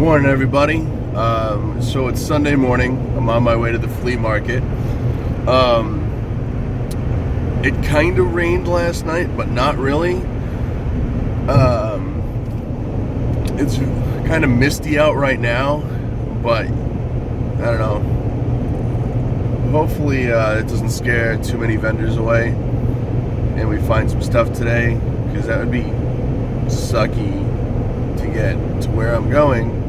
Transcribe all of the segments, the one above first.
Morning, everybody. So it's Sunday morning. I'm on my way to the flea market. It kind of rained last night, but not really. It's kind of misty out right now, but I don't know. Hopefully it doesn't scare too many vendors away and we find some stuff today, because that would be sucky to get to where I'm going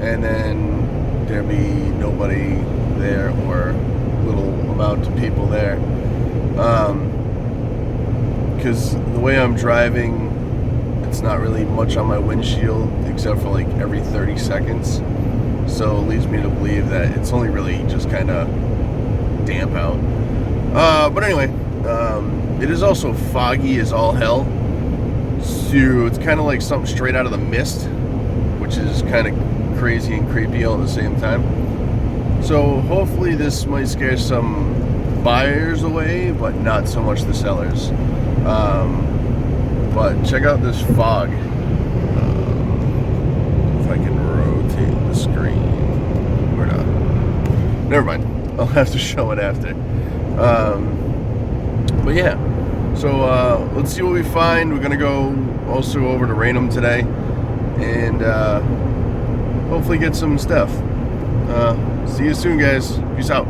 and then there'd be nobody there or little amount of people there. Because the way I'm driving, it's not really much on my windshield except for like every 30 seconds. So it leads me to believe that it's only really just kind of damp out. But anyway, it is also foggy as all hell. So it's kind of like something straight out of the mist, which is kind of crazy and creepy all at the same time. So hopefully this might scare some buyers away, but not so much the sellers. But check out this fog. If I can rotate the screen. Or not. Never mind. I'll have to show it after. But yeah. So let's see what we find. We're going to go also over to Raynham today. And hopefully get some stuff. See you soon, guys. Peace out.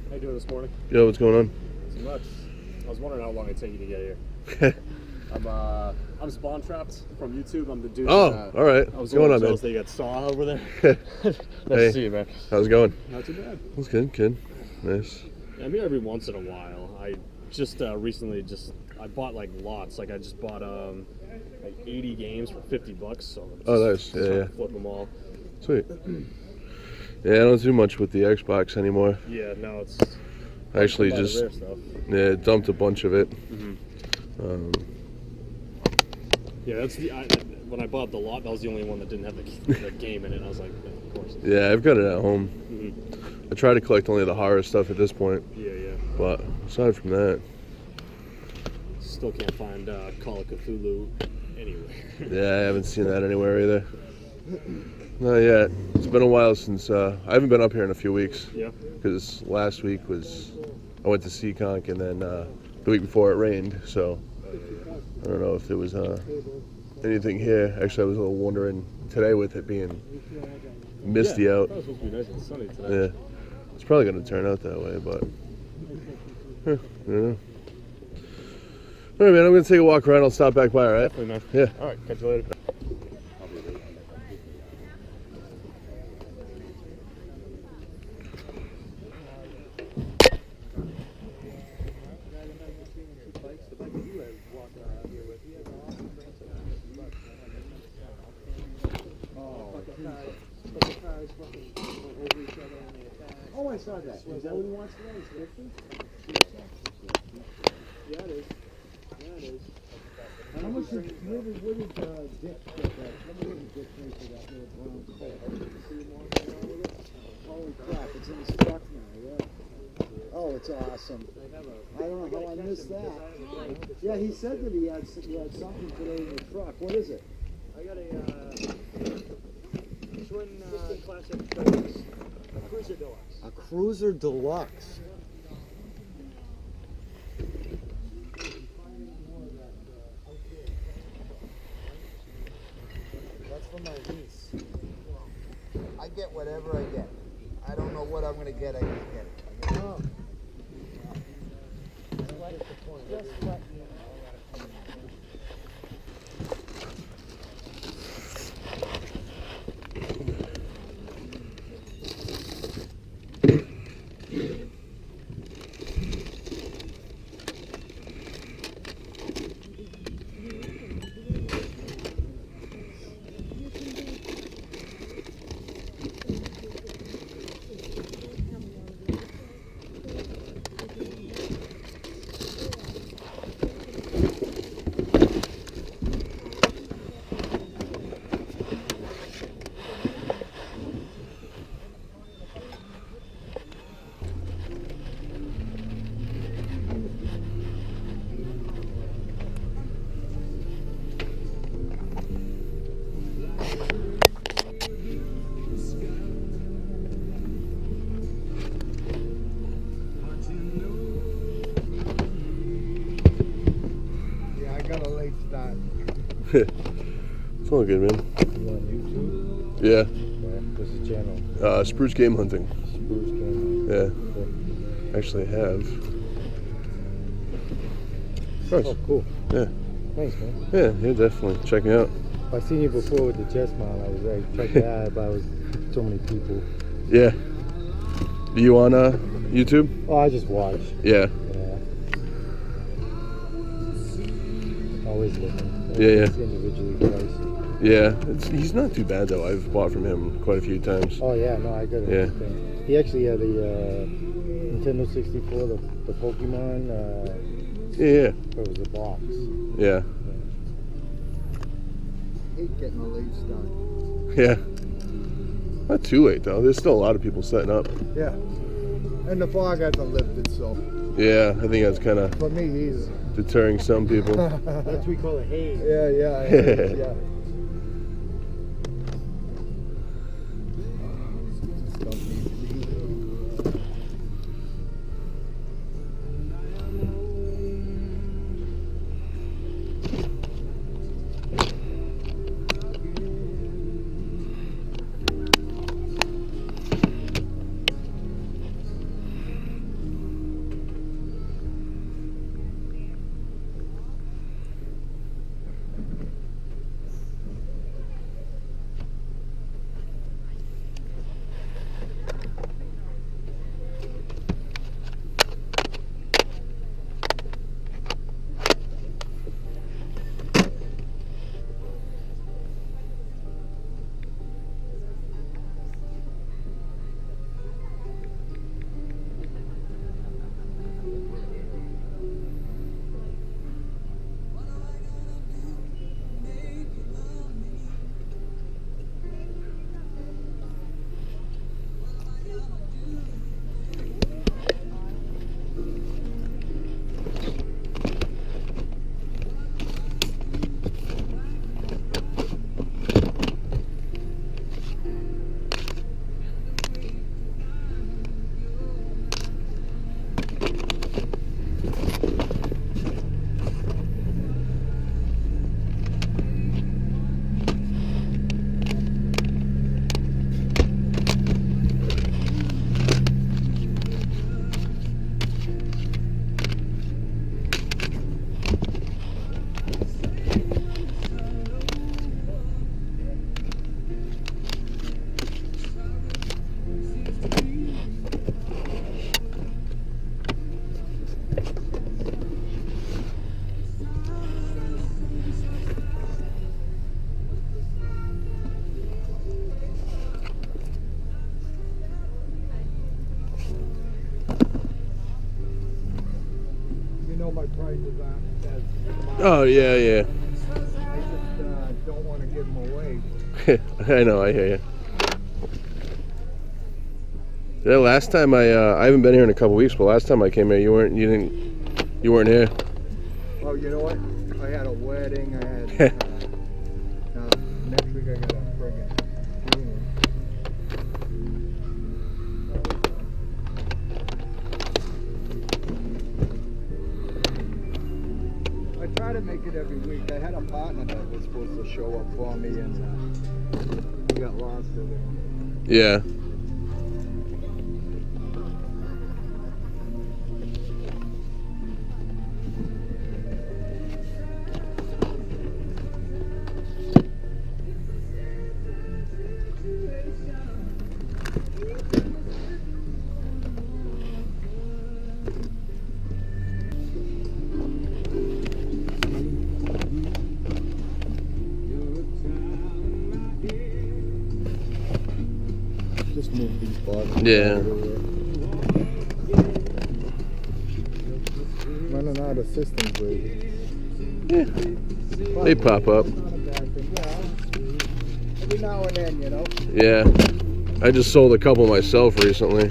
How you doing this morning? Yo, what's going on? Too much. I was wondering how long it'd take you to get here. I'm spawn trapped from YouTube. I'm the dude. Oh, all right. I was going on, man? that you got saw over there. Nice to see you, man. How's it going? Not too bad. That's good. Good. Nice. Yeah, I'm here every once in a while. I just recently I bought like lots. Like I just bought like 80 games for $50. So Nice. Yeah. Flip them all. Sweet. Yeah, I don't do much with the Xbox anymore. Yeah, no, it's. I actually just dumped a bunch of it. Mm-hmm. Yeah, that's when I bought the lot, that was the only one that didn't have the game in it. I was like, of course. Yeah, I've got it at home. Mm-hmm. I try to collect only the horror stuff at this point. Yeah. But aside from that, still can't find Call of Cthulhu anywhere. Yeah, I haven't seen that anywhere either. Not yet. It's been a while since I haven't been up here in a few weeks. Yeah. Because last week I went to Seekonk, and then the week before it rained. So I don't know if there was anything here. Actually, I was a little wondering today with it being misty out. It was supposed to be nice and sunny today. Yeah, it's probably going to turn out that way, but I don't know. All right, man. I'm going to take a walk around. I'll stop back by. All right? Definitely, man. Yeah. All right. Catch you later. Oh, I saw that. Is that what he wants today? Is 50? Yeah, it is. How much did Dick get that? How much did Dick pay for that little brown coat? Holy crap, it's in his truck now, yeah. Oh, it's awesome. I don't know how I missed that. Yeah, he said that he had something today in the truck. What is it? I got a twin classic Deluxe. A Cruiser Deluxe. A Cruiser Deluxe. That's for my niece. I get whatever I get. I don't know what I'm going to get. I just get it. Oh. Just let me know. It's all good, man. You on YouTube? Yeah. What's the channel? Spruce Game Hunting. Spruce Game. Yeah. Actually, I have. Oh, cool. Yeah. Thanks, man. Yeah, definitely. Check me out. I've seen you before with the chest mount. I was like, check that out, but I was so many people. Yeah. Are you on YouTube? Oh, I just watch. Yeah. Yeah. Always looking. Yeah. Individually priced. Yeah. He's not too bad though. I've bought from him quite a few times. Oh yeah, no, I got it. Yeah. He actually had the Nintendo 64, the Pokemon. Yeah. It was a box. Yeah. Hate getting the late start. Yeah. Not too late though. There's still a lot of people setting up. Yeah. And the fog hasn't lifted, so Yeah, I think that's kind of for me, he's deterring some people. That's what we call a haze. Yeah. Yeah. My price is on Oh yeah. I just don't want to give them away. I know. I hear you. Yeah. Last time I haven't been here in a couple weeks, but last time I came here, you weren't here. Oh, you know what? I had a wedding. I had next week I got a friggin' funeral. I try to make it every week. I had a partner that was supposed to show up for me, and we got lost in it. Yeah. Just move these bottles. Yeah. Running out of systems lately. Yeah. They pop up. Not a bad thing. Yeah. Every now and then, you know. Yeah. I just sold a couple myself recently.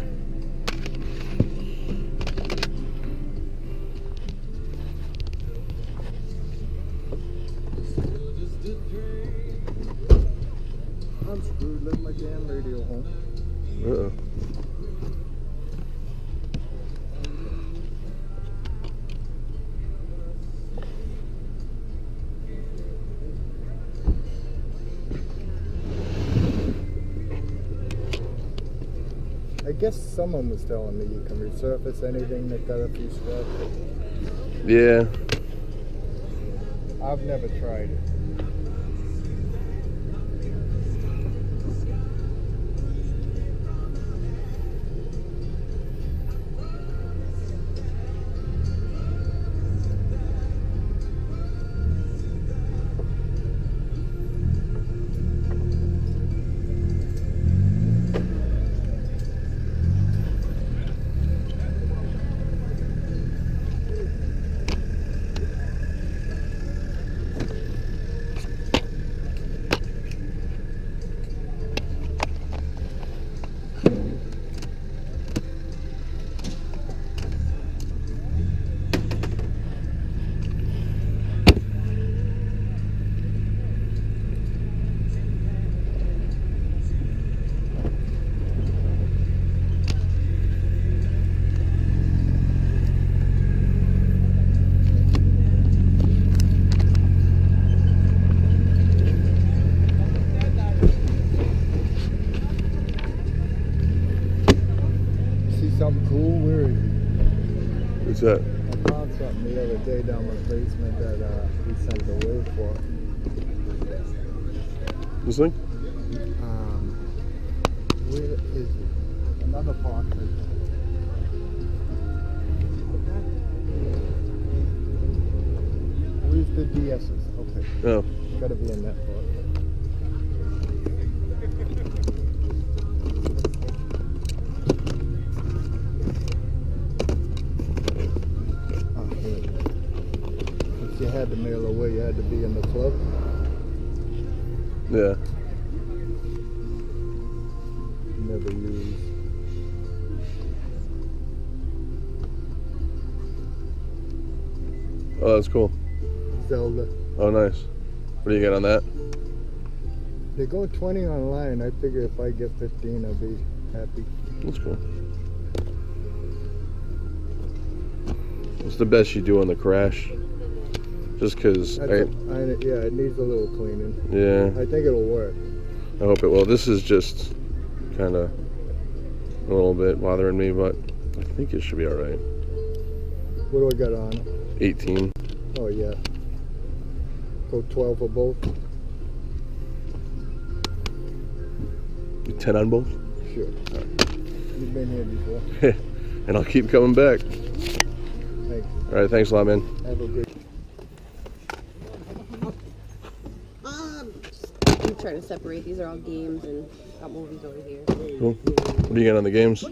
I'm screwed. Left my damn radio home. Uh-oh. guess someone was telling me you can resurface anything that got a few scratches. Yeah. I've never tried it. Something cool? Where is he? What's that? I found something the other day down my basement that he sent it away for. This thing? Where is it? Another box right there. Where's the DS's? Okay. Oh. Gotta be in that box. You had to mail away, you had to be in the club. Yeah. Never used. Oh, that's cool. Zelda. Oh, nice. What do you get on that? They go 20 online. I figure if I get 15, I'll be happy. That's cool. What's the best you do on the Crash? Just because yeah, it needs a little cleaning. Yeah. I think it'll work. I hope it will. This is just kind of a little bit bothering me, but I think it should be all right. What do I got on it? 18. Oh, yeah. Go 12 for both? 10 on both? Sure. All right. You've been here before. And I'll keep coming back. Thanks. All right, thanks a lot, man. Have a good. I'm trying to separate. These are all games and got movies over here. Cool. What do you get on the games? $2.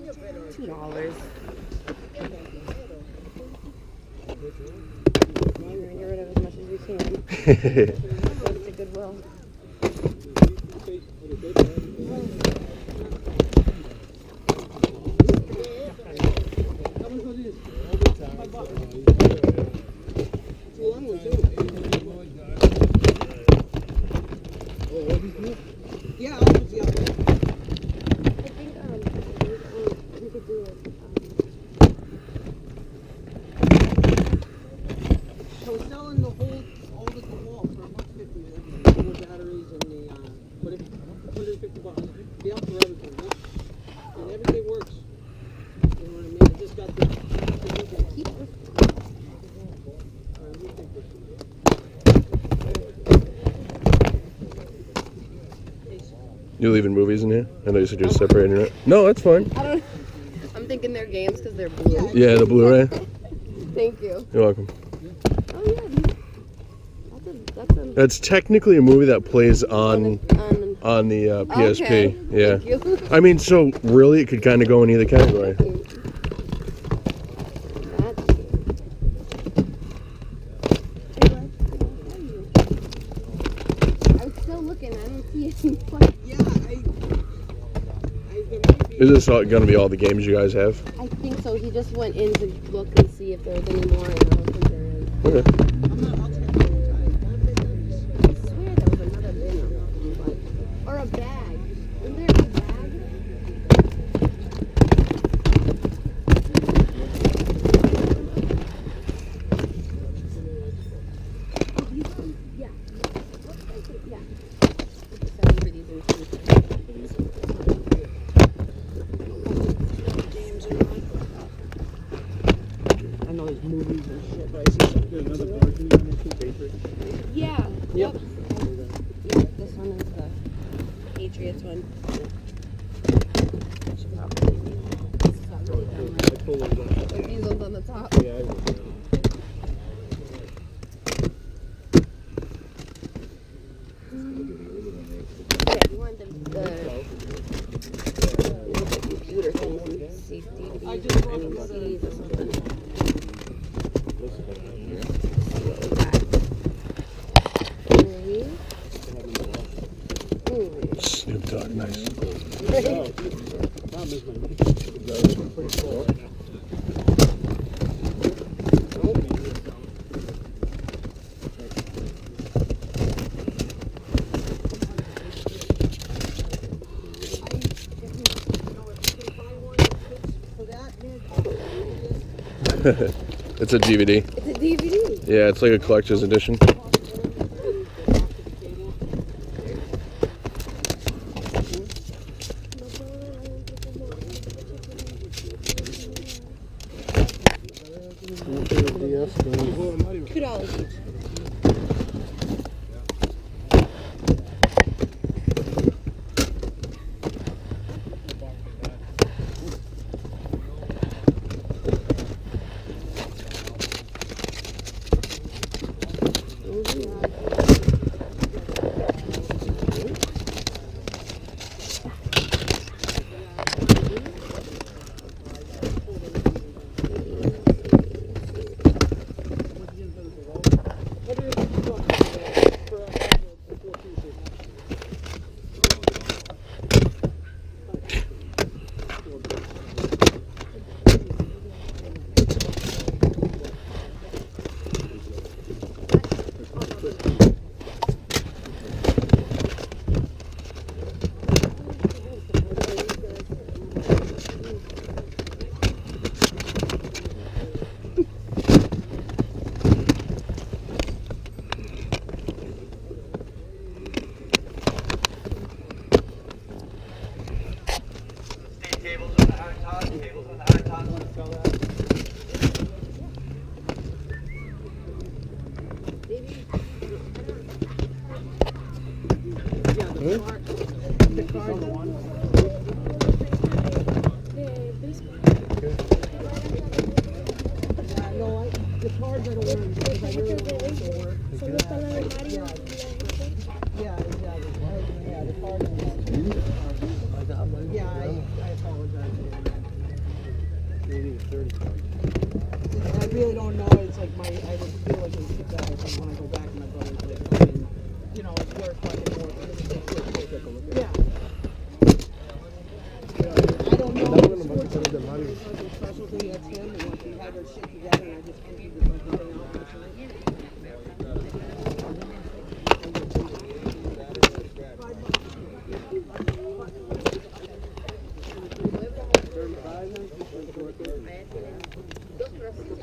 We're gonna get rid of as much as we can. Go to Goodwill. Yeah, I'll put the other one. I think we could do it. So we're selling the whole, all the wall for $150. The whole batteries and the, put it $150. Be out for everything, huh? And everything works. You know what I mean? I just got the keep this. We think this should be. You leaving movies in here? I know you said you're separating it. No, that's fine. I don't. I'm thinking they're games because they're blue. Yeah, the Blu-ray. Thank you. You're welcome. Oh yeah. That's a. That's technically a movie that plays on the PSP. Okay. Yeah. Thank you. I mean, so really, it could kind of go in either category. I'm still looking. I don't see any. Is this going to be all the games you guys have? I think so. He just went in to look and see if there's any more, and I don't think there is. Okay. I swear there was another bin, or a bag. Isn't there a bag? Yeah. Yeah. For these Yeah. Yep. Yeah, this one is the Patriots one. I should probably read that. This is not really done right. Like these ones on the top. Yeah, you want the computer things and safety to be I just brought any the CDs or something. Snoop Dogg, nice. It's a DVD. It's a DVD. Yeah, it's like a collector's edition. $2 each.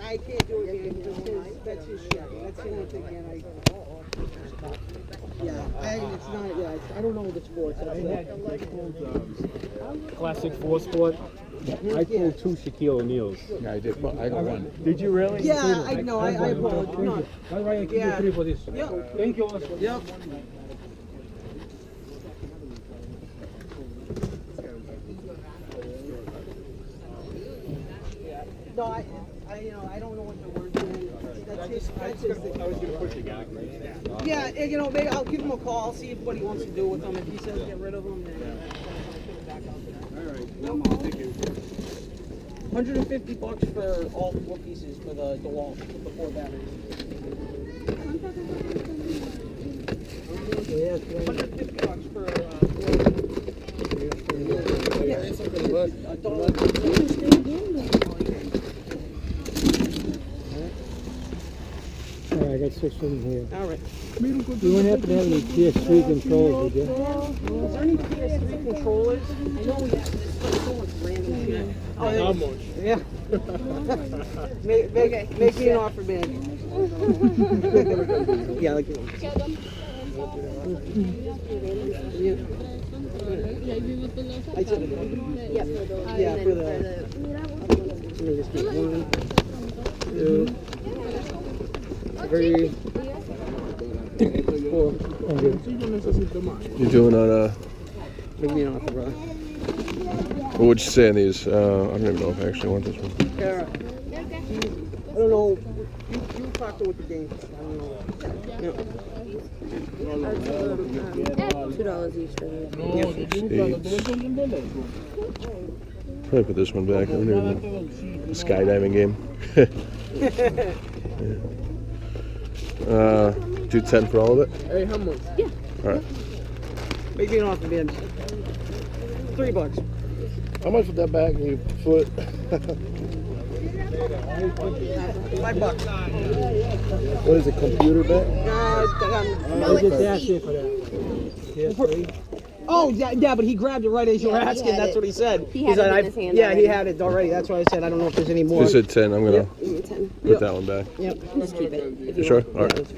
I can't do it, man, because that's his shit. That's the only thing, man, I don't know the sports. Classic four sport. I pulled 2 Shaquille O'Neals. Yeah, I did. I got one. Did you really? Yeah, I know. I apologize. No. All right, I give you 3 for this. Yep. Thank you. Yep. No, I don't know what the word is. That's his thing. I was going to push the guy. Right? Yeah, maybe I'll give him a call, see what he wants to do with them. If he says get rid of them, then put them back out there. All right. Thank you. $150 for all 4 pieces for the wall, the 4 batteries. $150 for I got 6 of them here. all right. You wouldn't happen to have any PS3 controls, would you? Is there any PS3 controllers? I know we have this, so much random shit. How much? Yeah. Make me an offer, man. Yeah, like. I took it. Yeah, for the. Yeah, for the. Let me just get 1, 2. Very cool. You doing on Maybe an offer, brother. what would you say on these? I don't even know if I actually want this one. Yeah. I don't know. You talked to with the game. I don't know. $2 each for these. Probably put this one back. I don't even, the skydiving game. Do 10 for all of it? Hey, how much? Yeah. All right. Maybe an offer, man. $3. How much would that bag you foot? $5. What is it, computer bag? No, it's That's it for that. Oh, yeah, but he grabbed it right as you were Yeah, he asking. had That's it. what he said. He had said, it in his hand Yeah, he already. had it already. That's why I said I don't know if there's any more. You said 10. I'm going to 10. put that one back. Yep. Just keep it. If You sure? All right.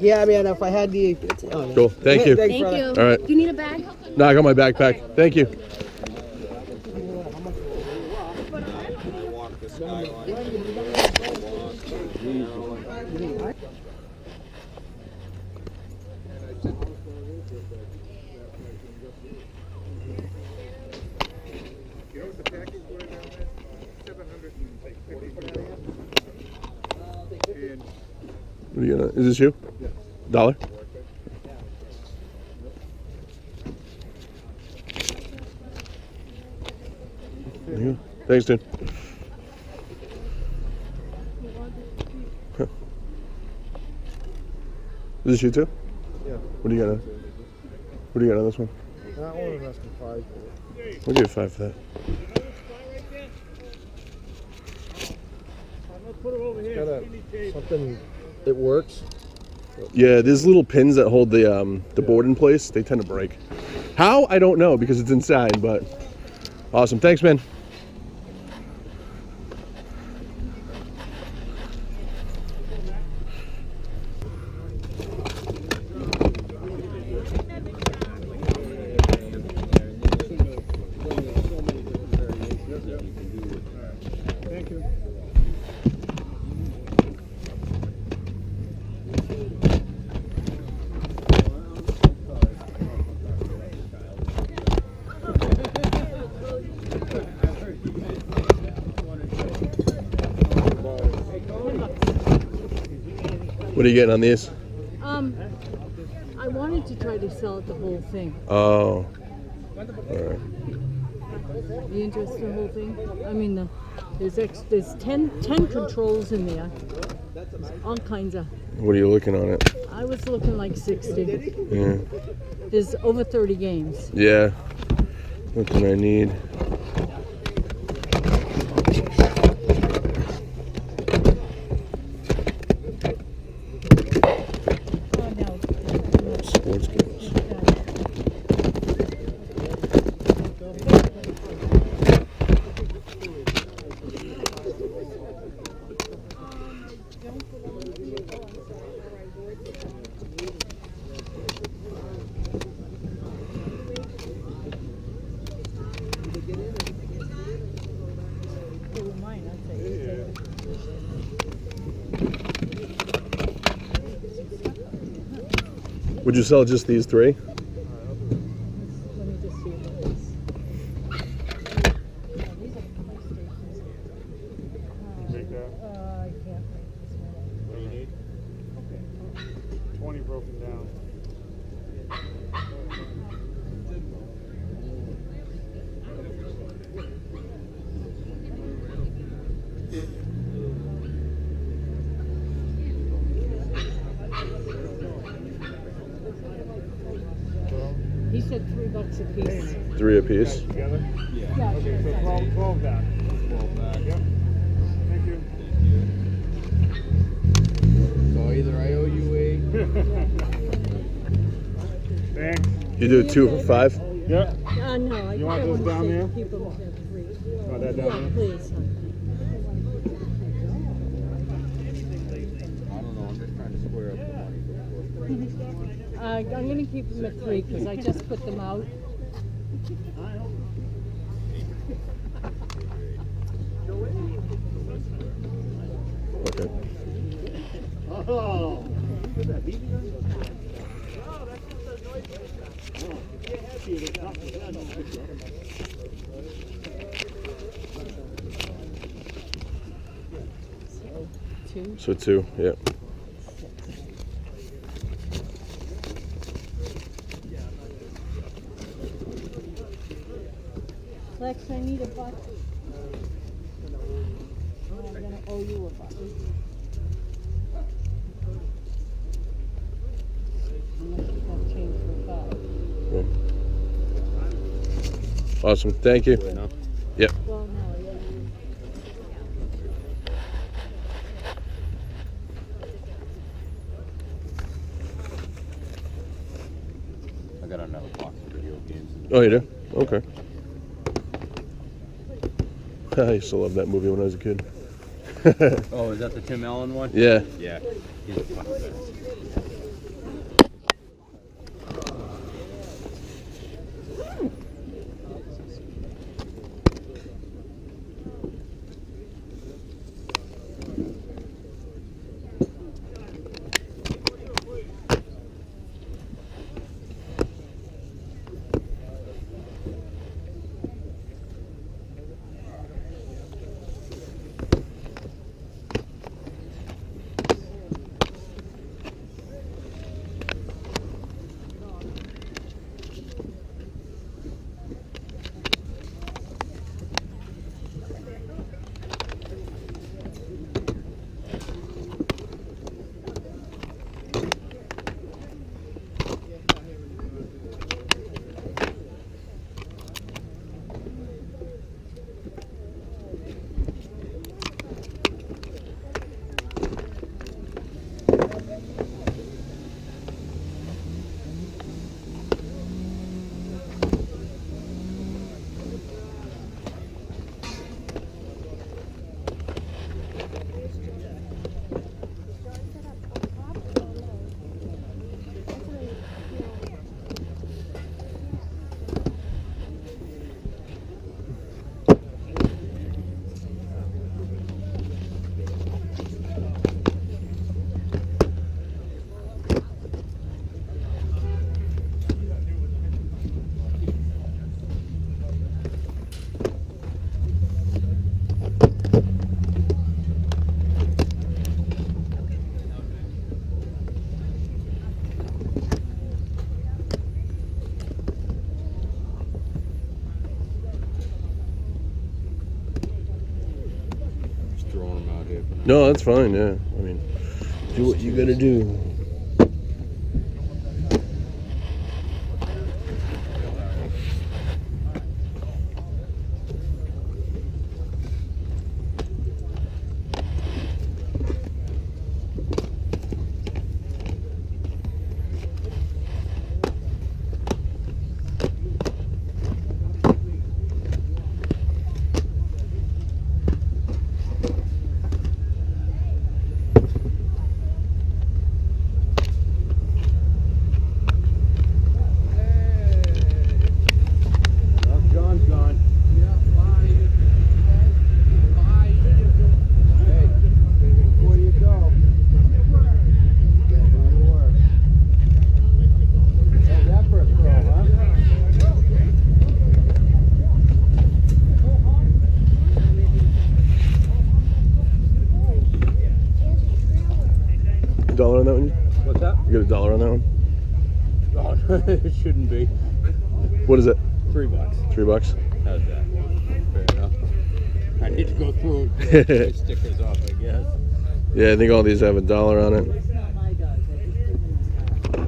Yeah, man, if I had the... Oh, yeah. Cool. Thank you. Thanks, Thank brother. you. All right. Do you need a bag? No, I got my backpack. Thank you. What are you gonna, is this you? Yeah. $1? There you go. Thanks, dude. Huh. Is this you too? Yeah. What do you got on? What do you got on this one? That one is asking 5. I'll give you 5 for that. It's got a, something, it works. Yeah, there's little pins that hold the board in place. They tend to break. How? I don't know because it's inside, but awesome. Thanks, man. What are you getting on these? I wanted to try to sell it the whole thing. Oh. All right. You interested in the whole thing? I mean, there's 10 controls in there. All kinds of. What are you looking on it? I was looking like 60. Yeah. There's over 30 games. Yeah. Nothing I need. Oh, no. Sports games. They were mine, I'd say. Would you sell just these 3? Let me just see what it is. These are PlayStations. I can't make this one. What do you need? 20 broken down. He said $3 a piece. 3 apiece. Together? Yeah, Okay, so 12 back. 12 back. Yep. Thank you. So either I owe you Thanks. You do 2 for 5? Yep. No, I You want I those wanna down say there? Keep them at 3. Want that down Yeah, there? please. I don't know, I'm just trying to square up the money. I'm going to keep them at 3 because I just put them out. Oh. Is that BB gun? No, that's just a noise sensor. Oh. Get happy with it. Yeah, no, nice, yeah. Two. So 2, yeah. Lex, I need a buck. I'm gonna owe you a buck. Unless you have change for 5. Yeah. Awesome. Thank you. Yep. Well, no, yeah. I got another box of video games. Oh, you do? Okay. I used to love that movie when I was a kid. Oh, is that the Tim Allen one? Yeah. Yeah. He's a fucking badass. No, that's fine, yeah. I mean, do what you gotta do. $1 on that one? What's that? You got $1 on that one? Oh, it shouldn't be. What is it? $3. $3? How's that? Fair enough. I need to go through and take my stickers off, I guess. Yeah, I think all these have $1 on it. It's not my guys. I just put them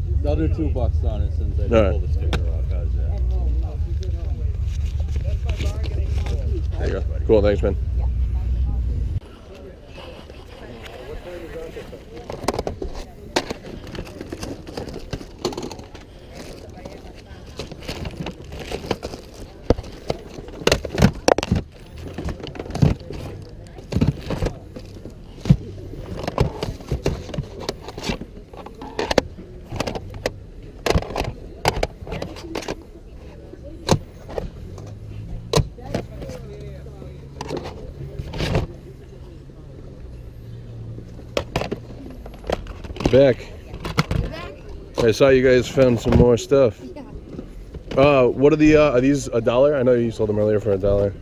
in the I'll do $2 on it since I didn't All pull right. the sticker off. How's that? There you go. Cool, thanks, man. back. I saw you guys found some more stuff. What are these $1? I know you sold them earlier for $1.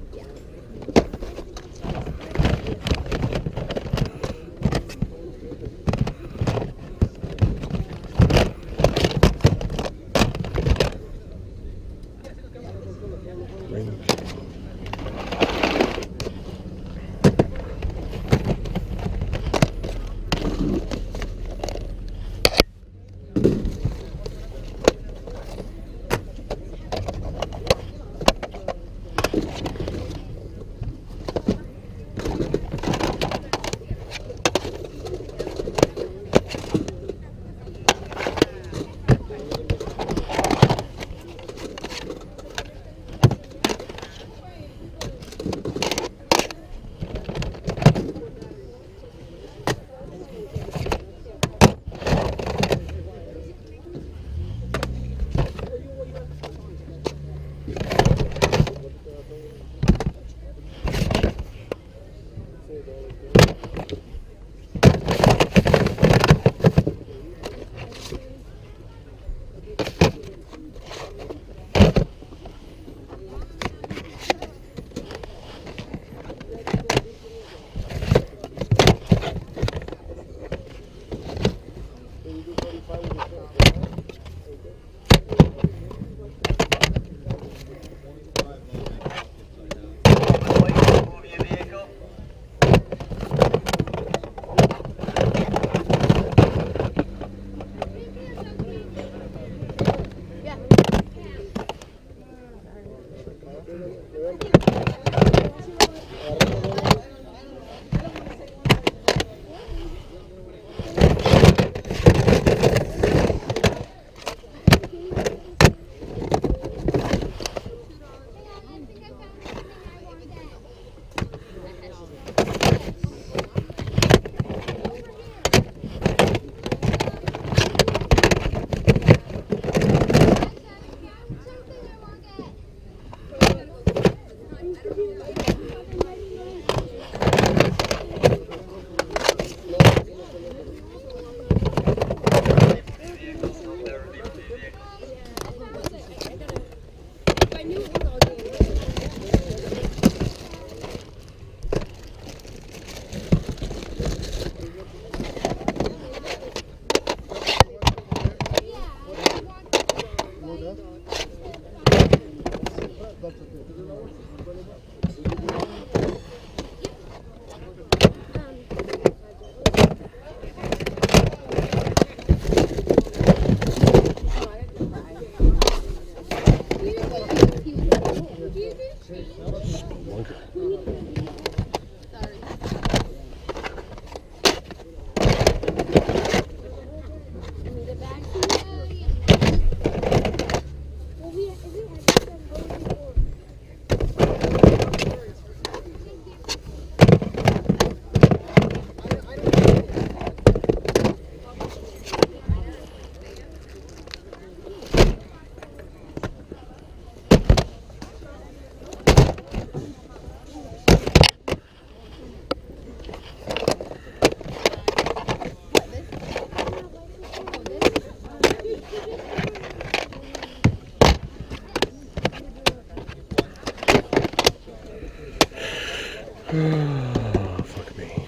Fuck me.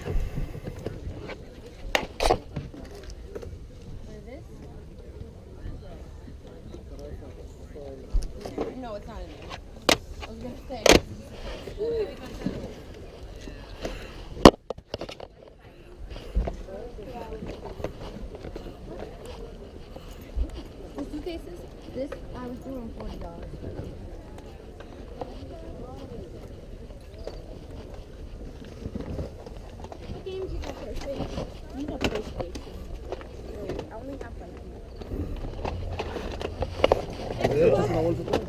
No, it's not in there. I was gonna say. The suitcases, this I was doing $40. What games you got there? You got PlayStation. I only have like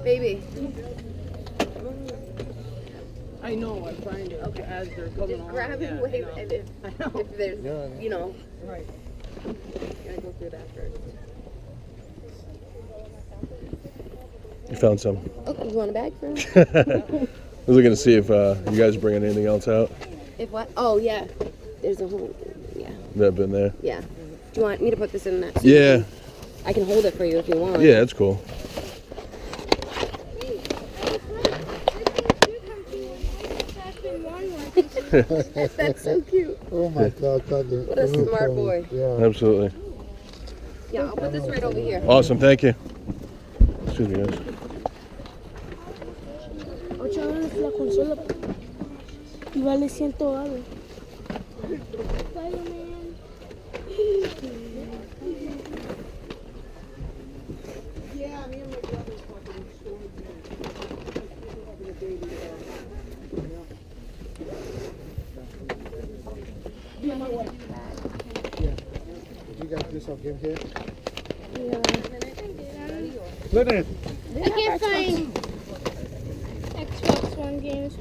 baby. I know, I'm trying to, okay, as they're coming Just on. grab and wave, and if there's, you know, Right. gotta go through that first. You found some. Oh, you want a bag for him? I was looking to see if you guys bringing anything else out If what? Oh, yeah. There's a whole, yeah. that have been there. Yeah. Do you want me to put this in that? Yeah. I can hold it for you if you want. Yeah, that's cool. That's so cute. Oh my God. What a smart boy. Yeah. Absolutely. Yeah, I'll put this right over here. Awesome, thank you. Excuse me, guys. $8 la consola y vale 100 algo. Yeah, me and my brother's fucking stored You got this on game here? I can't find Xbox One games.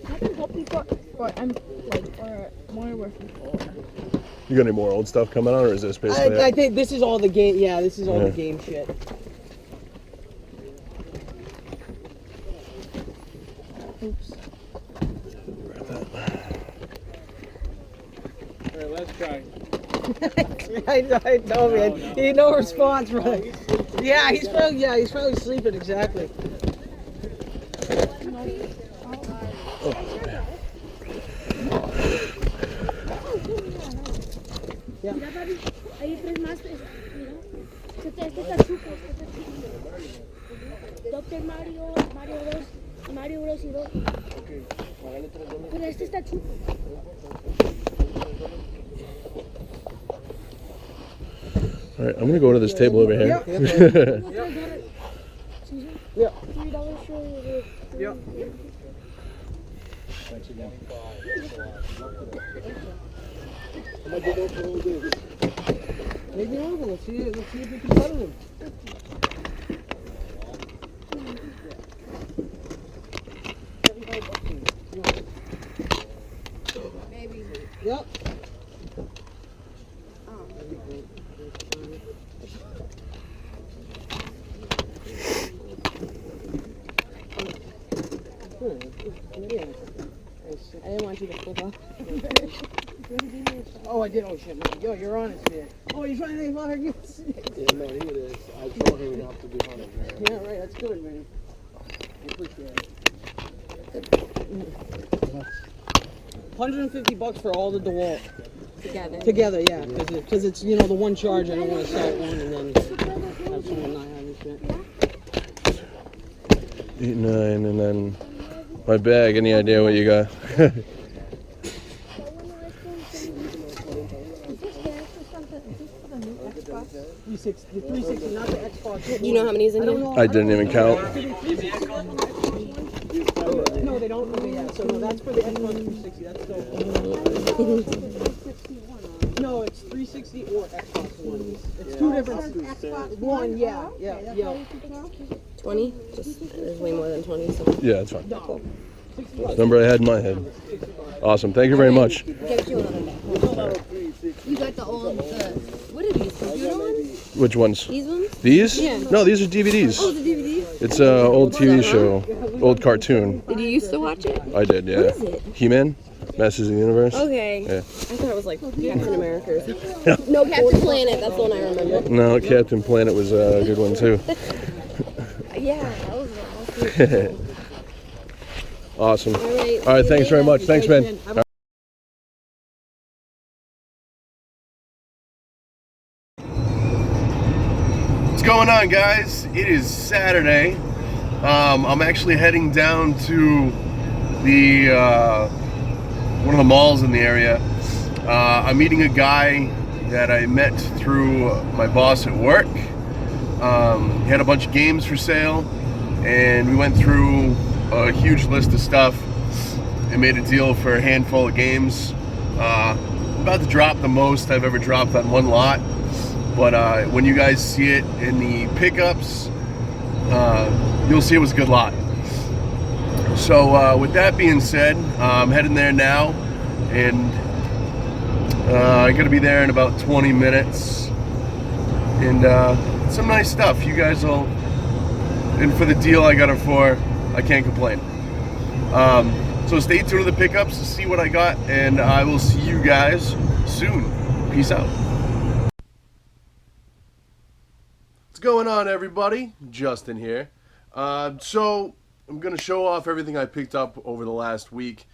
I've been hoping for more work. You got any more old stuff coming on, or is this basically I it? think this is all the game. Yeah, this is all Yeah. the game shit. Oops. Alright, let's try. I told man. He had no response, bro. Yeah, he's probably sleeping. Exactly. Mira, papi, hay 3 más. Mira. Este está chuco, Dr. Mario, Mario Bros. Mario Bros. Y 2. Pero este está chuco. All right, I'm gonna go to this table over here. Yeah. Yeah. $3 sure. Yeah. Maybe over. Let's see if we can settle him. Maybe. Yep. I didn't want you to flip off. Oh, I did. Oh shit, man. Yo, you're on it, man. Oh, you're trying to make fun of you? Yeah, man, he is. I told him not to be hunted, man. Yeah, right. That's good, man. I appreciate it. $150 for all the DeWalt. Together, yeah. Because it's, you know, the one charge. I don't want to sell one and then have someone not have it. Shit. 8, 9, and then my bag. Any idea what you got? The 360, not the Xbox. Do you know how many's in here? I didn't even count. No, they don't. Okay, yeah. So no, that's for the Xbox 360. That's the. No, it's 360 or Xbox One. It's two different. One, yeah. 20? There's way more than 20. So. Yeah, that's fine. Number I had in my head. Awesome. Thank you very much. Get you another bag. You got the old, what are these, computer ones? Which ones? These ones? These? Yeah. No, these are DVDs. Oh, the DVDs? It's an old TV show, old cartoon. Did you used to watch it? I did, yeah. What is it? He-Man, Masters of the Universe. Okay. Yeah. I thought it was like Captain America or something. No, Captain Planet, that's the one I remember. No, Captain Planet was a good one too. Yeah, that was awesome. Awesome. All right. All right, thanks very much. Thanks, man. What's going on, guys? It is Saturday. I'm actually heading down to the one of the malls in the area. I'm meeting a guy that I met through my boss at work. He had a bunch of games for sale, and we went through a huge list of stuff and made a deal for a handful of games. I'm about to drop the most I've ever dropped on one lot, but when you guys see it in the pickups, you'll see it was a good lot. So with that being said, I'm heading there now, and I'm gonna be there in about 20 minutes, and some nice stuff. You guys will, and for the deal I got it for, I can't complain. So stay tuned to the pickups to see what I got, and I will see you guys soon. Peace out. What's going on, everybody? Justin here. So I'm going to show off everything I picked up over the last week.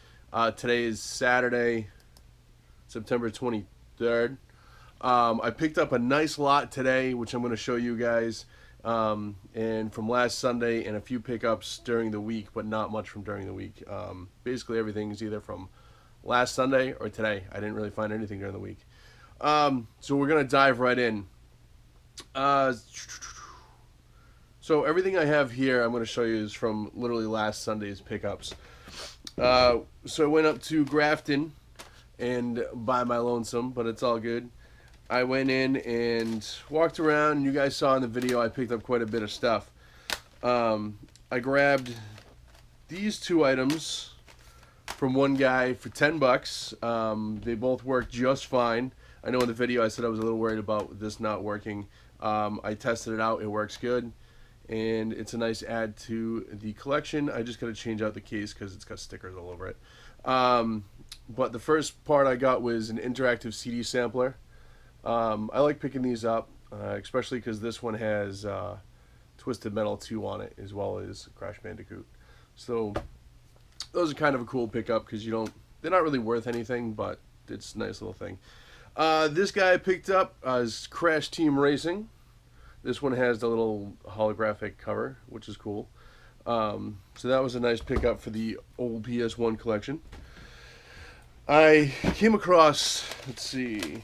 Today is Saturday, September 23rd. I picked up a nice lot today, which I'm going to show you guys. And from last Sunday, and a few pickups during the week, but not much from during the week. Basically everything is either from last Sunday or today. I didn't really find anything during the week. So we're going to dive right in. So everything I have here I'm going to show you is from literally last Sunday's pickups. So I went up to Grafton and by my lonesome, but it's all good. I went in and walked around, and you guys saw in the video I picked up quite a bit of stuff. I grabbed these two items from one guy for $10. They both worked just fine. I know in the video I said I was a little worried about this not working. I tested it out, it works good, and it's a nice add to the collection. I just got to change out the case because it's got stickers all over it. But the first part I got was an interactive CD sampler. I like picking these up, especially because this one has Twisted Metal 2 on it, as well as Crash Bandicoot. So those are kind of a cool pickup because they're not really worth anything, but it's a nice little thing. This guy I picked up is Crash Team Racing. This one has the little holographic cover, which is cool. So that was a nice pickup for the old PS1 collection. I came across, let's see,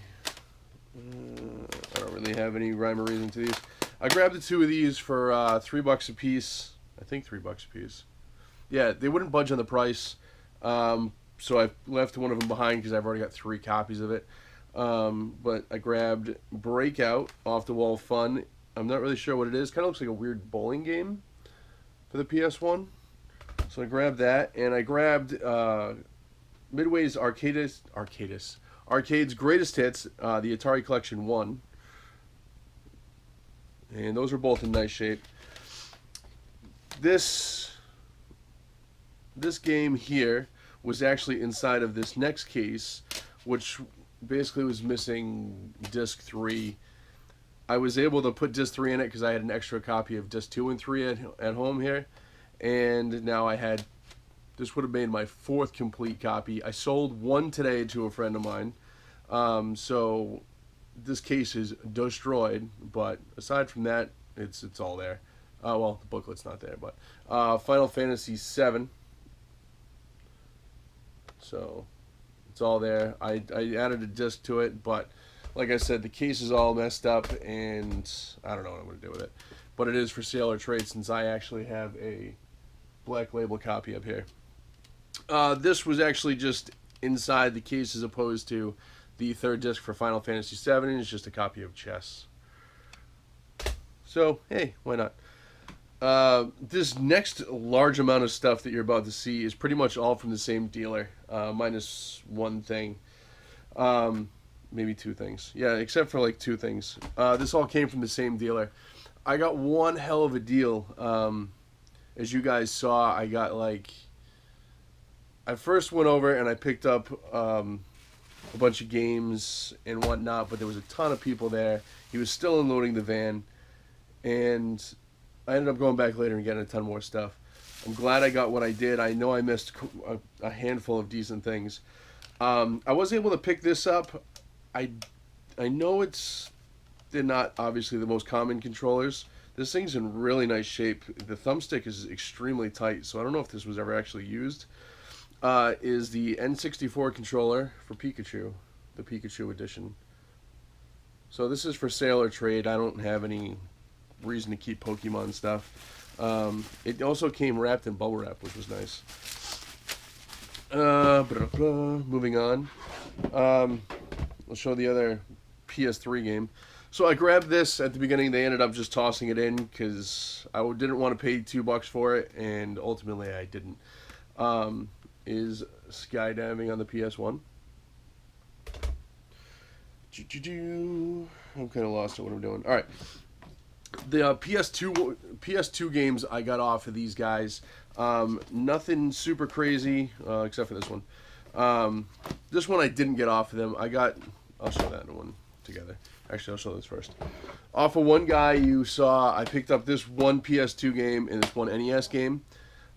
I don't really have any rhyme or reason to these. I grabbed the two of these for $3 a piece. I think $3 a piece. Yeah, they wouldn't budge on the price. So I left one of them behind because I've already got 3 copies of it. But I grabbed Breakout, Off the Wall Fun. I'm not really sure what it is. Kind of looks like a weird bowling game for the PS1. So I grabbed that, and I grabbed Midway's Arcade's Greatest Hits, the Atari Collection 1. And those are both in nice shape. This game here was actually inside of this next case, which basically was missing disc 3. I was able to put disc 3 in it because I had an extra copy of disc 2 and 3 at home here. And now this would have made my 4th complete copy. I sold one today to a friend of mine. So this case is destroyed, but aside from that, it's all there. Well, the booklet's not there, but Final Fantasy VII. So it's all there. I added a disc to it, but like I said, the case is all messed up, and I don't know what I'm going to do with it. But it is for sale or trade since I actually have a black label copy up here. This was actually just inside the case as opposed to the 3rd disc for Final Fantasy VII, and it's just a copy of Chess. So, hey, why not? This next large amount of stuff that you're about to see is pretty much all from the same dealer, minus one thing. Maybe 2 things. Yeah, except for like 2 things. This all came from the same dealer. I got one hell of a deal. As you guys saw, I first went over and I picked up a bunch of games and whatnot, but there was a ton of people there. He was still unloading the van, and I ended up going back later and getting a ton more stuff. I'm glad I got what I did. I know I missed a handful of decent things. I was able to pick this up. I know they're not obviously the most common controllers. This thing's in really nice shape. The thumbstick is extremely tight, so I don't know if this was ever actually used. Is the N64 controller for Pikachu, the Pikachu edition. So this is for sale or trade. I don't have any reason to keep Pokemon stuff. It also came wrapped in bubble wrap, which was nice. Moving on. I'll show the other PS3 game. So I grabbed this at the beginning. They ended up just tossing it in because I didn't want to pay $2 for it, and ultimately I didn't. Is skydiving on the PS1. I'm kind of lost at what I'm doing. All right. The PS2 games I got off of these guys. Nothing super crazy, except for this one. This one I didn't get off of them. I'll show that one together. Actually, I'll show this first. Off of one guy you saw, I picked up this one PS2 game and this one NES game.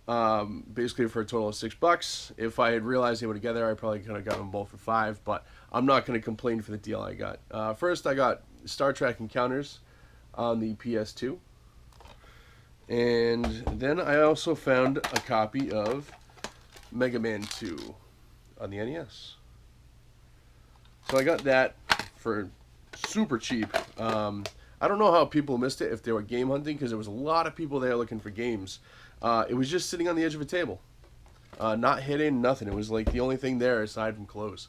Basically for a total of $6. If I had realized they were together, I probably could have gotten them both for $5, but I'm not going to complain for the deal I got. First, I got Star Trek Encounters on the PS2. And then I also found a copy of Mega Man 2 on the NES. So I got that for super cheap. I don't know how people missed it if they were game hunting, because there was a lot of people there looking for games. It was just sitting on the edge of a table. Not hidden, nothing. It was like the only thing there aside from clothes,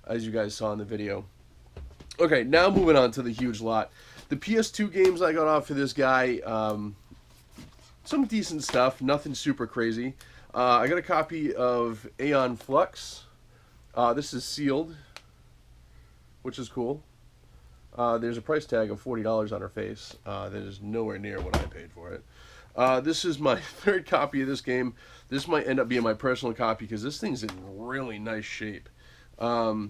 as you guys saw in the video. Okay, now moving on to the huge lot. The PS2 games I got off of this guy, some decent stuff, nothing super crazy. I got a copy of Aeon Flux. This is sealed, which is cool. There's a price tag of $40 on her face. That is nowhere near what I paid for it. This is my third copy of this game. This might end up being my personal copy because this thing's in really nice shape. I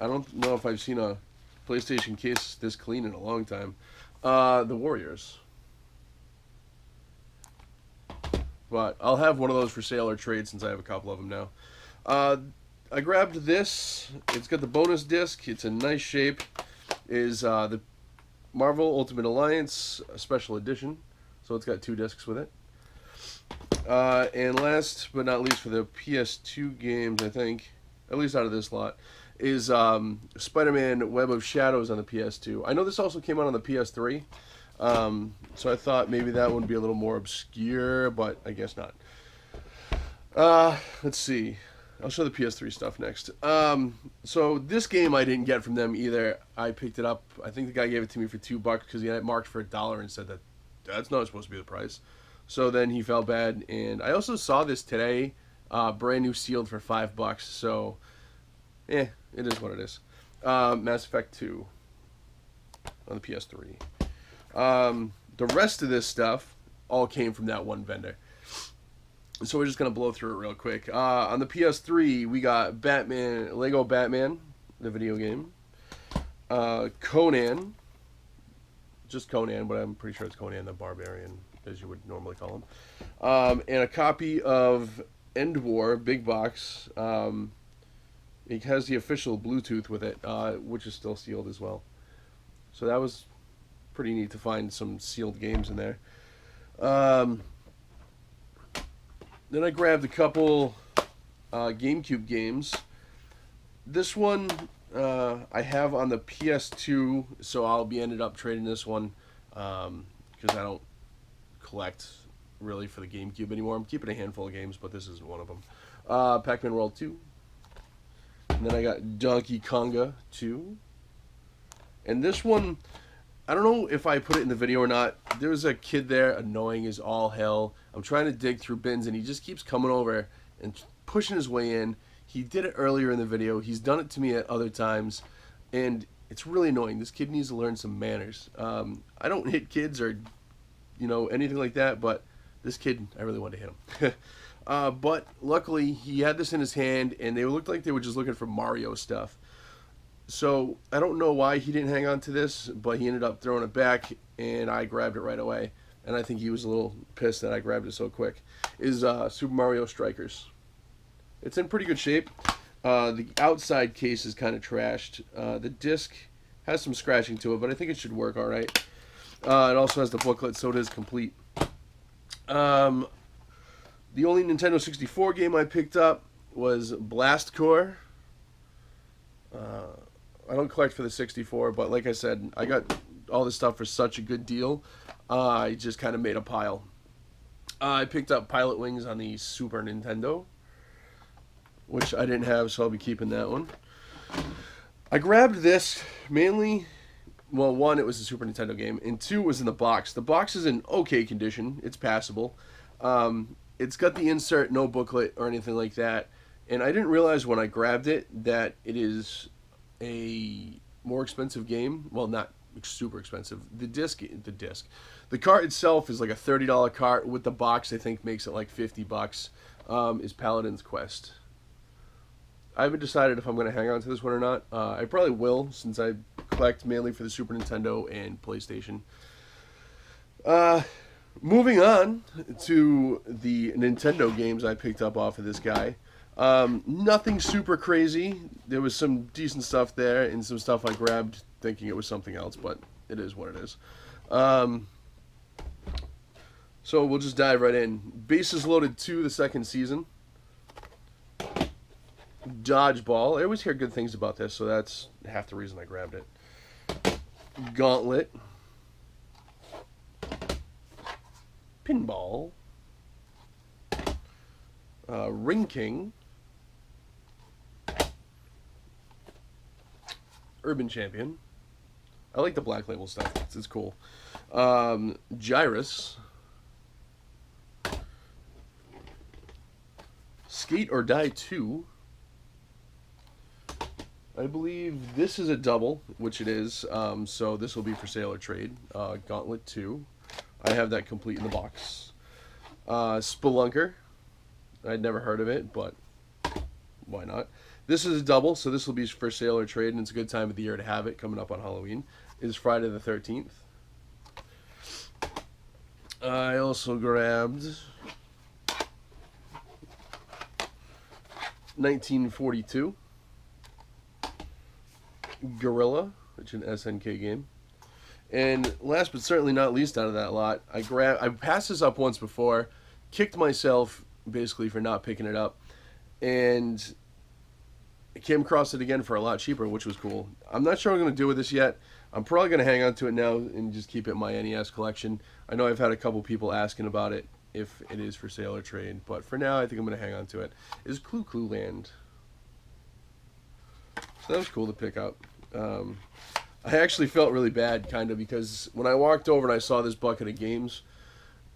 don't know if I've seen a PlayStation case this clean in a long time. The Warriors. But I'll have one of those for sale or trade since I have a couple of them now. I grabbed this. It's got the bonus disc. It's in nice shape. Is the Marvel Ultimate Alliance Special Edition. So it's got 2 discs with it. And last but not least for the PS2 games, I think, at least out of this lot, is Spider-Man Web of Shadows on the PS2. I know this also came out on the PS3. So I thought maybe that one would be a little more obscure, but I guess not. Let's see. I'll show the PS3 stuff next. So this game I didn't get from them either. I picked it up. I think the guy gave it to me for $2 because he had it marked for $1 and said that that's not supposed to be the price. So then he felt bad. And I also saw this today, brand new sealed for $5. So, it is what it is. Mass Effect 2 on the PS3. The rest of this stuff all came from that one vendor. So we're just going to blow through it real quick. On the PS3, we got Lego Batman, the video game. Conan. Just Conan, but I'm pretty sure it's Conan the Barbarian, as you would normally call him. And a copy of End War, big box. It has the official Bluetooth with it, which is still sealed as well. So that was pretty neat to find some sealed games in there. Then I grabbed a couple GameCube games. This one I have on the PS2, so I'll be ended up trading this one because I don't collect really for the GameCube anymore. I'm keeping a handful of games, but this isn't one of them. Pac-Man World 2. And then I got Donkey Konga 2. And this one, I don't know if I put it in the video or not. There was a kid there, annoying as all hell. I'm trying to dig through bins, and he just keeps coming over and pushing his way in. He did it earlier in the video. He's done it to me at other times, and it's really annoying. This kid needs to learn some manners. I don't hit kids or, anything like that, but this kid, I really wanted to hit him. But luckily, he had this in his hand, and they looked like they were just looking for Mario stuff. So I don't know why he didn't hang on to this, but he ended up throwing it back, and I grabbed it right away. And I think he was a little pissed that I grabbed it so quick. Is Super Mario Strikers. It's in pretty good shape. The outside case is kind of trashed. The disc has some scratching to it, but I think it should work all right. It also has the booklet, so it is complete. The only Nintendo 64 game I picked up was Blast Corps. I don't collect for the 64, but like I said, I got all this stuff for such a good deal. I just kind of made a pile. I picked up Pilot Wings on the Super Nintendo, which I didn't have, so I'll be keeping that one. I grabbed this mainly, well, one, it was a Super Nintendo game, and two, it was in the box. The box is in okay condition. It's passable. It's got the insert, no booklet or anything like that, and I didn't realize when I grabbed it that it is a more expensive game. Well, not super expensive. The cart itself is like a $30 cart. With the box, I think makes it like $50. Is Paladin's Quest. I haven't decided if I'm going to hang on to this one or not. I probably will, since I collect mainly for the Super Nintendo and PlayStation. Moving on to the Nintendo games I picked up off of this guy. Nothing super crazy. There was some decent stuff there and some stuff I grabbed thinking it was something else, but it is what it is. So we'll just dive right in. Bases Loaded 2, the second season. Dodgeball. I always hear good things about this, so that's half the reason I grabbed it. Gauntlet. Pinball. Ring King. Urban Champion. I like the Black Label stuff. It's cool. Gyrus. Skate or Die 2. I believe this is a double, which it is, so this will be for sale or trade. Gauntlet 2. I have that complete in the box. Spelunker. I'd never heard of it, but why not? This is a double, so this will be for sale or trade, and it's a good time of the year to have it, coming up on Halloween. It is Friday the 13th. I also grabbed 1942. Gorilla, which is an SNK game. And last but certainly not least out of that lot, I passed this up once before, kicked myself basically for not picking it up, and I came across it again for a lot cheaper, which was cool. I'm not sure what I'm going to do with this yet. I'm probably going to hang on to it now and just keep it in my NES collection. I know I've had a couple people asking about it, if it is for sale or trade, but for now I think I'm going to hang on to it. Is Clue Clue Land. So that was cool to pick up. I actually felt really bad, kind of, because when I walked over and I saw this bucket of games,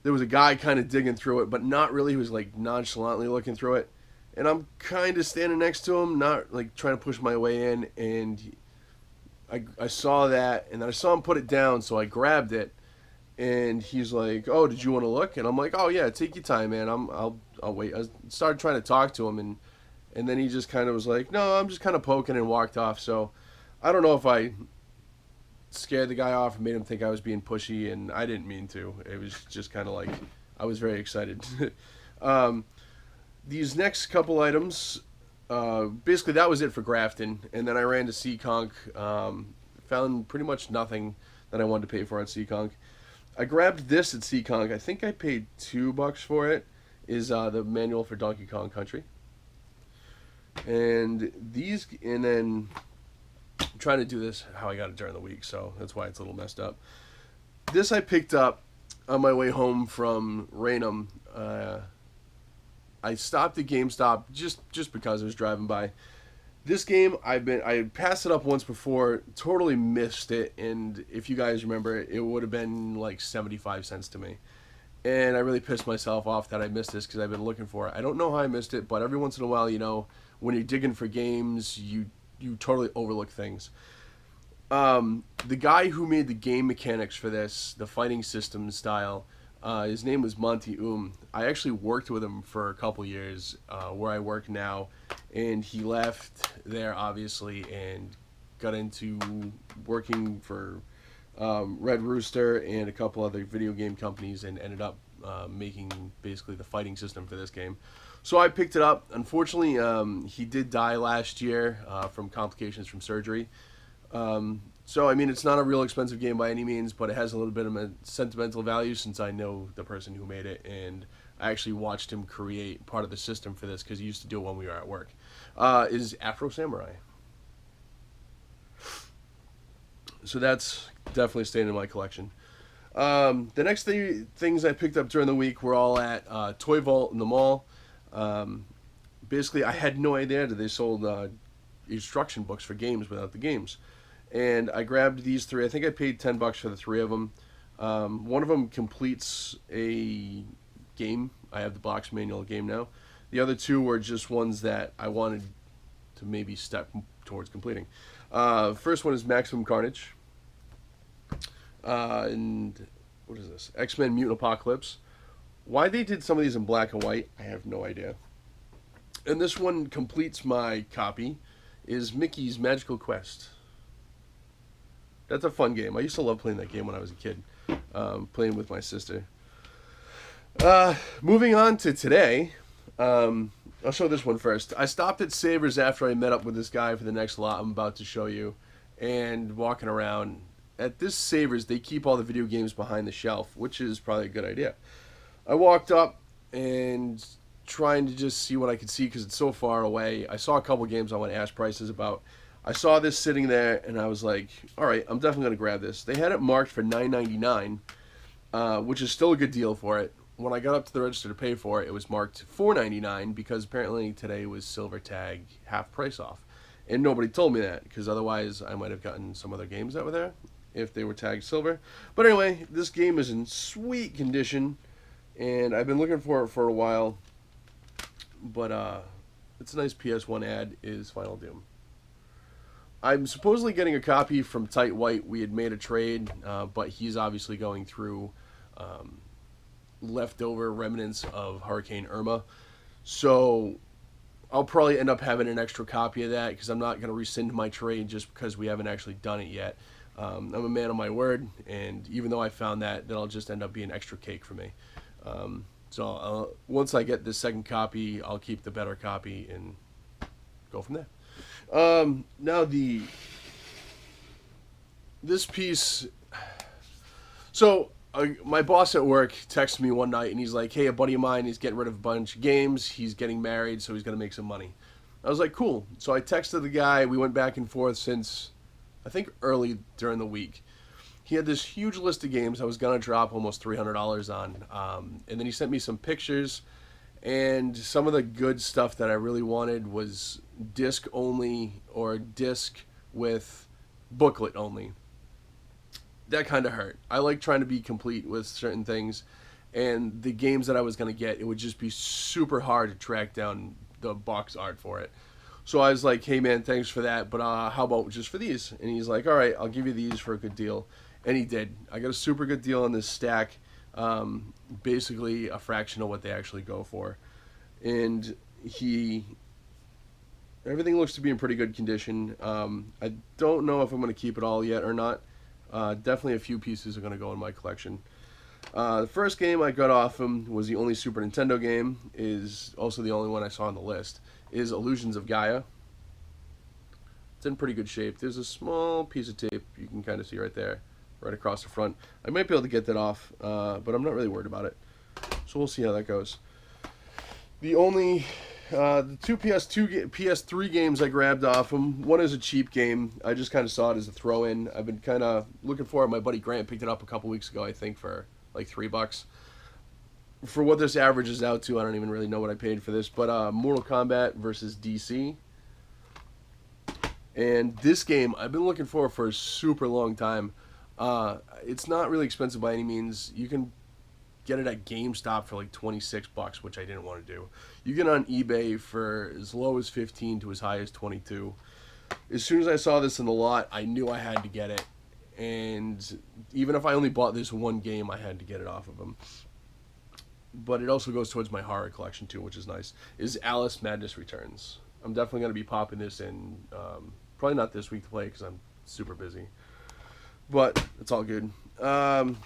there was a guy kind of digging through it, but not really. He was like nonchalantly looking through it, and I'm kind of standing next to him, not like trying to push my way in, and I saw that, and then I saw him put it down, so I grabbed it, and he's like, "Oh, did you want to look?" And I'm like, "Oh yeah, take your time, man. I'll wait." I started trying to talk to him, and then he just kind of was like, "No, I'm just kind of poking," and walked off. So I don't know if I scared the guy off and made him think I was being pushy, and I didn't mean to. It was just kind of like I was very excited. These next couple items, basically that was it for Grafton, and then I ran to Seekonk, found pretty much nothing that I wanted to pay for at Seekonk. I grabbed this at Seekonk. I think I paid $2 for it. Is the manual for Donkey Kong Country. And then I'm trying to do this how I got it during the week, so that's why it's a little messed up. This I picked up on my way home from Raynham. I stopped at GameStop just because I was driving by. This game, I passed it up once before, totally missed it, and if you guys remember, it would have been like 75 cents to me. And I really pissed myself off that I missed this because I've been looking for it. I don't know how I missed it, but every once in a while, you know, when you're digging for games, you totally overlook things. The guy who made the game mechanics for this, the fighting system style, his name was Monty I actually worked with him for a couple years where I work now, and he left there obviously and got into working for Red Rooster and a couple other video game companies, and ended up making basically the fighting system for this game. So I picked it up. Unfortunately, he did die last year from complications from surgery. So, I mean, it's not a real expensive game by any means, but it has a little bit of a sentimental value since I know the person who made it, and I actually watched him create part of the system for this because he used to do it when we were at work. Is Afro Samurai. So that's definitely staying in my collection. The next things I picked up during the week were all at Toy Vault in the mall. Basically, I had no idea that they sold instruction books for games without the games. And I grabbed these three. I think I paid $10 for the three of them. One of them completes a game. I have the box manual game now. The other two were just ones that I wanted to maybe step towards completing. First one is Maximum Carnage. And what is this? X-Men Mutant Apocalypse. Why they did some of these in black and white, I have no idea. And this one completes my copy, is Mickey's Magical Quest. That's a fun game. I used to love playing that game when I was a kid, playing with my sister. Moving on to today, I'll show this one first. I stopped at Savers after I met up with this guy for the next lot I'm about to show you, and walking around. At this Savers, they keep all the video games behind the shelf, which is probably a good idea. I walked up and trying to just see what I could see because it's so far away. I saw a couple games I want to ask prices about. I saw this sitting there, and I was like, all right, I'm definitely going to grab this. They had it marked for $9.99, which is still a good deal for it. When I got up to the register to pay for it, it was marked $4.99 because apparently today was silver tag half price off. And nobody told me that because otherwise I might have gotten some other games that were there if they were tagged silver. But anyway, this game is in sweet condition, and I've been looking for it for a while. But it's a nice PS1 ad, is Final Doom. I'm supposedly getting a copy from Tight White. We had made a trade, but he's obviously going through leftover remnants of Hurricane Irma. So I'll probably end up having an extra copy of that because I'm not going to rescind my trade just because we haven't actually done it yet. I'm a man of my word, and even though I found that, that'll just end up being extra cake for me. So once I get this second copy, I'll keep the better copy and go from there. Now this piece. So my boss at work texted me one night and he's like, "Hey, a buddy of mine is getting rid of a bunch of games. He's getting married, so he's gonna make some money." I was like, "Cool." So I texted the guy. We went back and forth since I think early during the week. He had this huge list of games I was gonna drop almost $300 on, and then he sent me some pictures. And some of the good stuff that I really wanted was disc only or disc with booklet only. That kind of hurt. I like trying to be complete with certain things, and the games that I was going to get, it would just be super hard to track down the box art for it. So I was like, "Hey man, thanks for that, but how about just for these?" And he's like, "All right, I'll give you these for a good deal." And he did. I got a super good deal on this stack, basically a fraction of what they actually go for. And everything looks to be in pretty good condition. I don't know if I'm going to keep it all yet or not. Definitely a few pieces are going to go in my collection. The first game I got off him was the only Super Nintendo game, is also the only one I saw on the list, is Illusions of Gaia. It's in pretty good shape. There's a small piece of tape you can kind of see right there, right across the front. I might be able to get that off, but I'm not really worried about it. So we'll see how that goes. The two PS3 games I grabbed off him. One is a cheap game. I just kind of saw it as a throw-in. I've been kind of looking for it. My buddy Grant picked it up a couple weeks ago, I think, for like $3. For what this averages out to, I don't even really know what I paid for this. But Mortal Kombat versus DC. And this game, I've been looking for a super long time. It's not really expensive by any means. You can get it at GameStop for like $26, which I didn't want to do. You get it on eBay for as low as $15 to as high as $22. As soon as I saw this in the lot, I knew I had to get it. And even if I only bought this one game, I had to get it off of them. But it also goes towards my horror collection too, which is nice. Is Alice Madness Returns. I'm definitely going to be popping this in, probably not this week to play because I'm super busy. But it's all good. Trying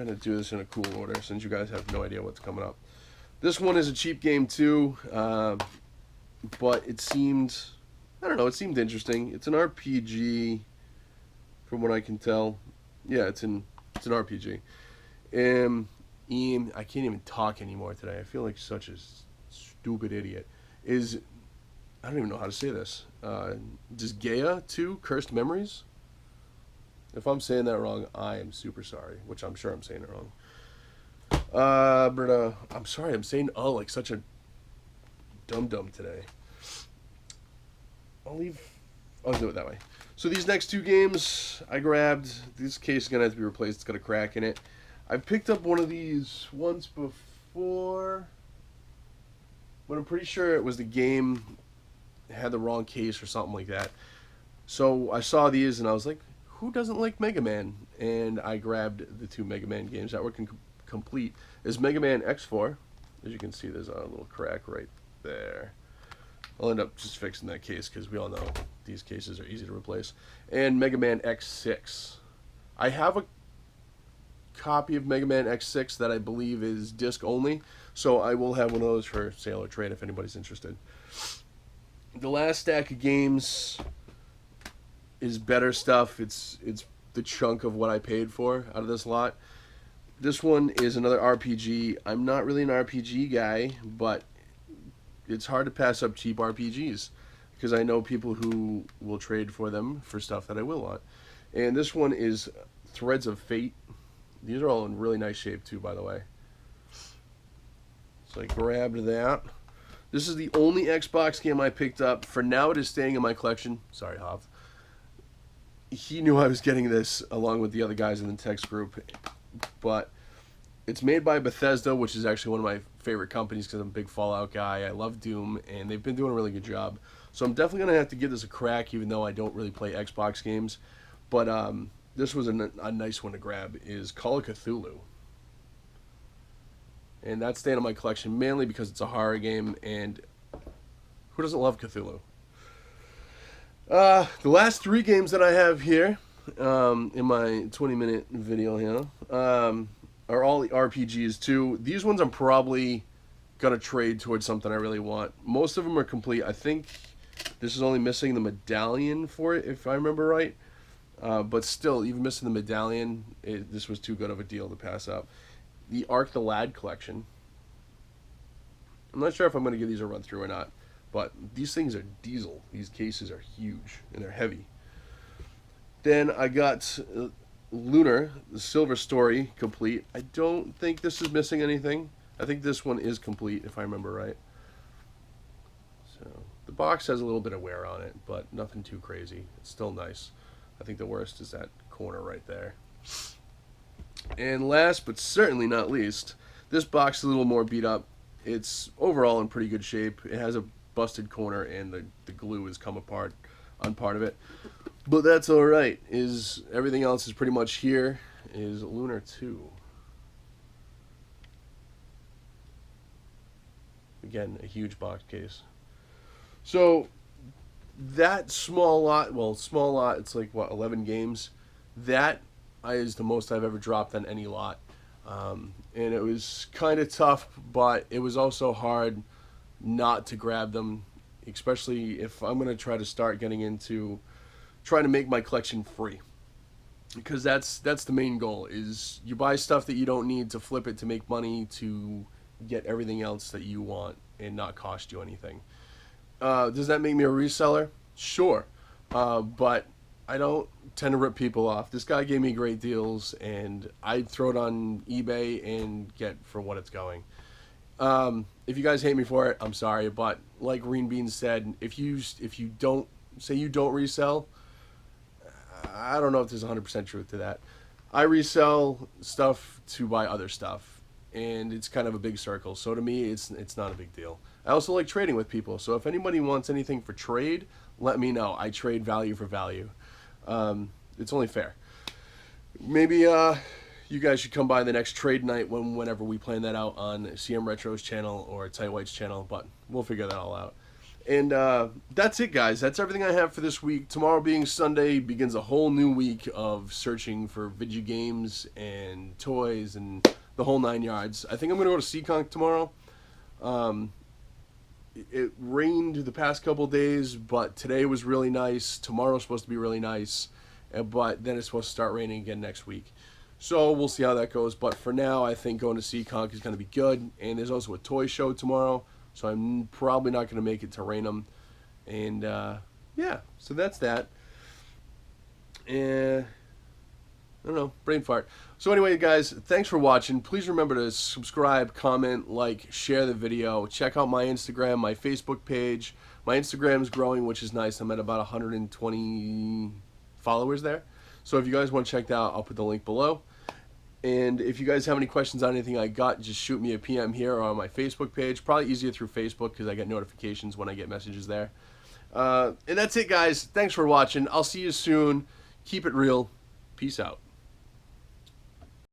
to do this in a cool order since you guys have no idea what's coming up. This one is a cheap game too, but it seemed, I don't know, it seemed interesting. It's an RPG from what I can tell. Yeah, it's an RPG. I can't even talk anymore today. I feel like such a stupid idiot. I don't even know how to say this. Does Gaia 2 Cursed Memories? If I'm saying that wrong, I am super sorry, which I'm sure I'm saying it wrong. But I'm sorry, I'm saying like such a dum-dum today. I'll do it that way. So these next two games I grabbed, this case is going to have to be replaced. It's got a crack in it. I picked up one of these once before, but I'm pretty sure it was the game had the wrong case or something like that. So I saw these and I was like, who doesn't like Mega Man? And I grabbed the 2 Mega Man games that were complete. Is Mega Man X4. As you can see, there's a little crack right there. I'll end up just fixing that case because we all know these cases are easy to replace. And Mega Man X6. I have a copy of Mega Man X6 that I believe is disc only, so I will have one of those for sale or trade if anybody's interested. The last stack of games is better stuff. It's the chunk of what I paid for out of this lot. This one is another RPG. I'm not really an RPG guy, but it's hard to pass up cheap RPGs because I know people who will trade for them for stuff that I will want. And this one is Threads of Fate. These are all in really nice shape too, by the way. So I grabbed that. This is the only Xbox game I picked up. For now, it is staying in my collection. Sorry, Hav. He knew I was getting this along with the other guys in the text group. But it's made by Bethesda, which is actually one of my favorite companies because I'm a big Fallout guy. I love Doom, and they've been doing a really good job. So I'm definitely going to have to give this a crack, even though I don't really play Xbox games. But this was a nice one to grab, is Call of Cthulhu. And that's staying in my collection mainly because it's a horror game, and who doesn't love Cthulhu? The last 3 games that I have here in my 20-minute video here are all the RPGs too. These ones I'm probably going to trade towards something I really want. Most of them are complete. I think this is only missing the medallion for it, if I remember right. But still, even missing the medallion, this was too good of a deal to pass up. The Ark the Lad collection. I'm not sure if I'm going to give these a run through or not, but these things are diesel. These cases are huge, and they're heavy. Then I got Lunar, the Silver Story, complete. I don't think this is missing anything. I think this one is complete, if I remember right. So the box has a little bit of wear on it, but nothing too crazy. It's still nice. I think the worst is that corner right there. And last but certainly not least, this box is a little more beat up. It's overall in pretty good shape. It has a busted corner and the glue has come apart on part of it. But that's alright. Everything else is pretty much here. Is Lunar 2. Again, a huge box case. So that small lot, it's like what, 11 games. That is the most I've ever dropped on any lot. And it was kind of tough, but it was also hard not to grab them, especially if I'm going to try to start getting into trying to make my collection free. Because that's the main goal, is you buy stuff that you don't need to flip it to make money to get everything else that you want and not cost you anything. Does that make me a reseller? Sure. But I don't tend to rip people off. This guy gave me great deals, and I'd throw it on eBay and get for what it's going. If you guys hate me for it, I'm sorry, but like Green Bean said, if you don't say you don't resell, I don't know if there's 100% truth to that. I resell stuff to buy other stuff, and it's kind of a big circle. So to me, it's not a big deal. I also like trading with people. So if anybody wants anything for trade, let me know. I trade value for value. It's only fair. Maybe you guys should come by the next trade night whenever we plan that out on CM Retro's channel or Tight White's channel, but we'll figure that all out. And that's it, guys. That's everything I have for this week. Tomorrow being Sunday begins a whole new week of searching for video games and toys and the whole 9 yards. I think I'm going to go to Seekonk tomorrow. It rained the past couple days, but today was really nice. Tomorrow's supposed to be really nice, but then it's supposed to start raining again next week. So we'll see how that goes. But for now, I think going to Seekonk is going to be good. And there's also a toy show tomorrow, so I'm probably not going to make it to Raynham. And yeah, so that's that. And I don't know, brain fart. So anyway, guys, thanks for watching. Please remember to subscribe, comment, like, share the video. Check out my Instagram, my Facebook page. My Instagram is growing, which is nice. I'm at about 120 followers there. So if you guys want to check that out, I'll put the link below. And if you guys have any questions on anything I got, just shoot me a PM here or on my Facebook page. Probably easier through Facebook because I get notifications when I get messages there. And that's it, guys. Thanks for watching. I'll see you soon. Keep it real. Peace out.